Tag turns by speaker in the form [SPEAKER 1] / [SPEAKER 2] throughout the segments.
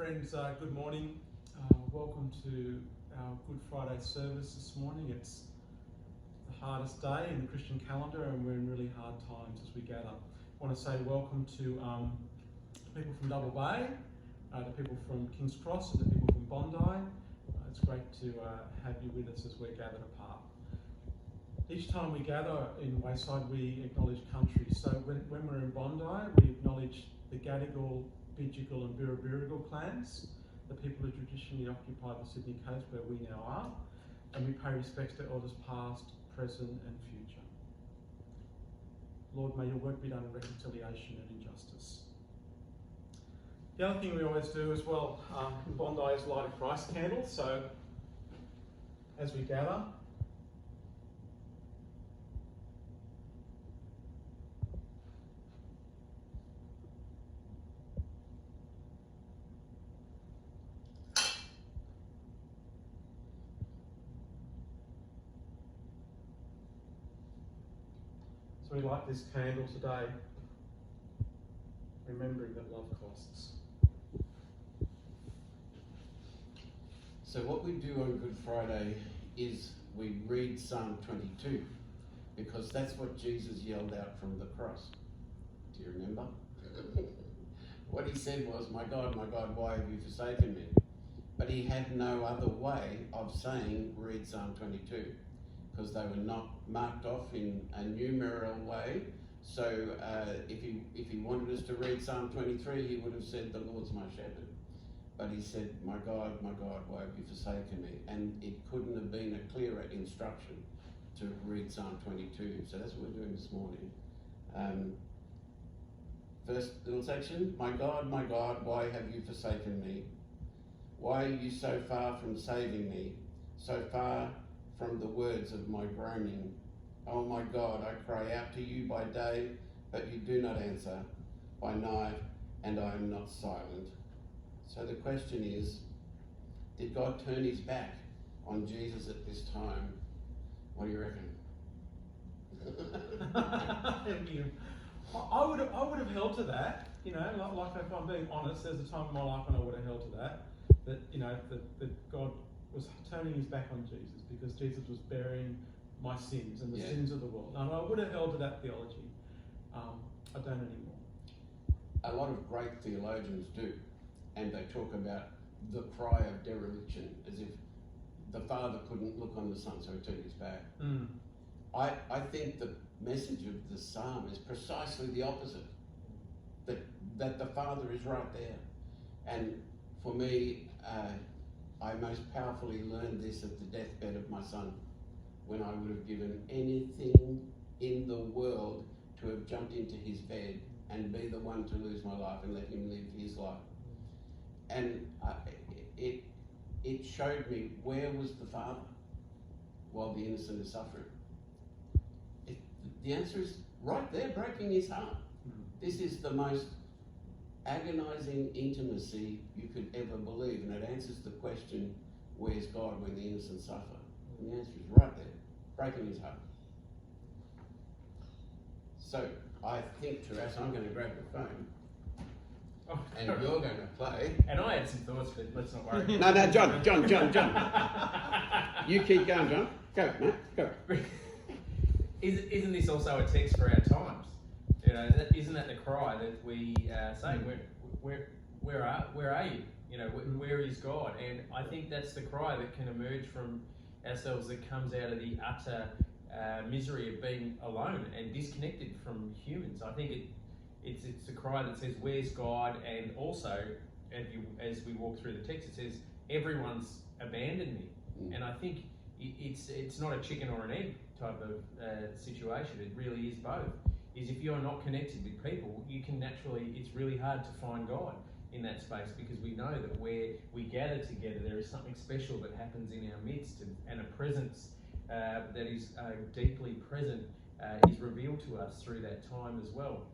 [SPEAKER 1] Friends, good morning. Welcome to our Good Friday service this morning. It's the hardest day in the Christian calendar and we're in really hard times as we gather. I want to say welcome to people from Double Bay, to people from King's Cross and to people from Bondi. It's great to have you with us as we're gathered apart. Each time we gather in Wayside, we acknowledge country. So when we're in Bondi, we acknowledge the Gadigal, Bidjigal and Birrabirragal clans, the people who traditionally occupy the Sydney coast where we now are, and we pay respects to elders past, present and future. Lord, may your work be done in reconciliation and in justice. The other thing we always do as well in Bondi is light a Christ candle. So as we gather, so we light this candle today, remembering that love costs.
[SPEAKER 2] So what we do on Good Friday is we read Psalm 22, because that's what Jesus yelled out from the cross. Do you remember? What he said was, my God, why have you forsaken me? But he had no other way of saying, read Psalm 22, because they were not marked off in a numeral way. So if he wanted us to read Psalm 23, he would have said, the Lord's my shepherd. But he said, my God, why have you forsaken me? And it couldn't have been a clearer instruction to read Psalm 22. So that's what we're doing this morning. First little section, my God, why have you forsaken me? Why are you so far from saving me, so far from the words of my groaning? Oh my God, I cry out to you by day, but you do not answer, by night, and I am not silent. So the question is, did God turn his back on Jesus at this time? What do you reckon?
[SPEAKER 1] I would have held to that, you know, like if I'm being honest, there's a time in my life when I would have held to that God was turning his back on Jesus because Jesus was bearing my sins and the sins of the world. And I would have held to that theology. I don't anymore.
[SPEAKER 2] A lot of great theologians do, and they talk about the cry of dereliction, as if the Father couldn't look on the Son, so he turned his back. I think the message of the Psalm is precisely the opposite, that the Father is right there. And for me, I most powerfully learned this at the deathbed of my son, when I would have given anything in the world to have jumped into his bed and be the one to lose my life and let him live his life. And it showed me where was the Father while the innocent is suffering. The answer is right there, breaking his heart. This is the most agonizing intimacy you could ever believe, and it answers the question, where's God when the innocent suffer? And the answer is right there, breaking his heart. So I think, Taras, I'm going to grab the phone, and you're going to play.
[SPEAKER 3] And I had some thoughts, but let's not worry.
[SPEAKER 2] No, John. You keep going, John. Go, mate, go.
[SPEAKER 3] Isn't this also a text for our times? You know, isn't that the cry that we say? Where are you? You know, where is God? And I think that's the cry that can emerge from ourselves, that comes out of the utter misery of being alone and disconnected from humans. I think it's a cry that says, "Where's God?" And also, as we walk through the text, it says, "Everyone's abandoned me." And I think it's not a chicken or an egg type of situation. It really is both. Is if you're not connected with people, you can naturally, it's really hard to find God in that space, because we know that where we gather together, there is something special that happens in our midst, and a presence that is deeply present is revealed to us through that time as well.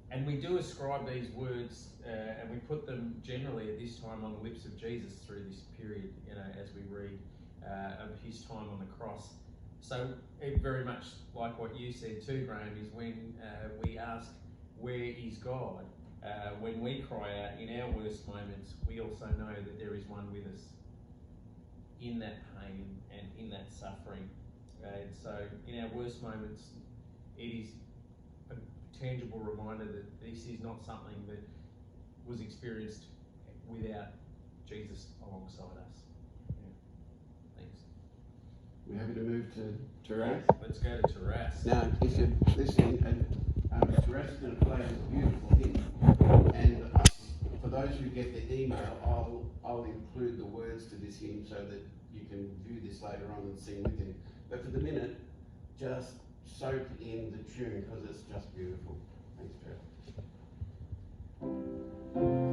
[SPEAKER 3] And we do ascribe these words and we put them generally at this time on the lips of Jesus through this period, you know, as we read of his time on the cross. So it very much like what you said too, Graham, is when we ask, where is God? when we cry out in our worst moments, we also know that there is one with us in that pain and in that suffering. And so in our worst moments, it is a tangible reminder that this is not something that was experienced without Jesus alongside us. Yeah. Thanks.
[SPEAKER 2] We're happy to move to Taras.
[SPEAKER 3] Let's go to Taras.
[SPEAKER 2] Now, if you're listening, Taras is going to play this beautiful hymn, and for those who get the email, I'll include the words to this hymn so that you can view this later on and sing with him. But for the minute, just soak in the tune because it's just beautiful. Thanks, Trevor.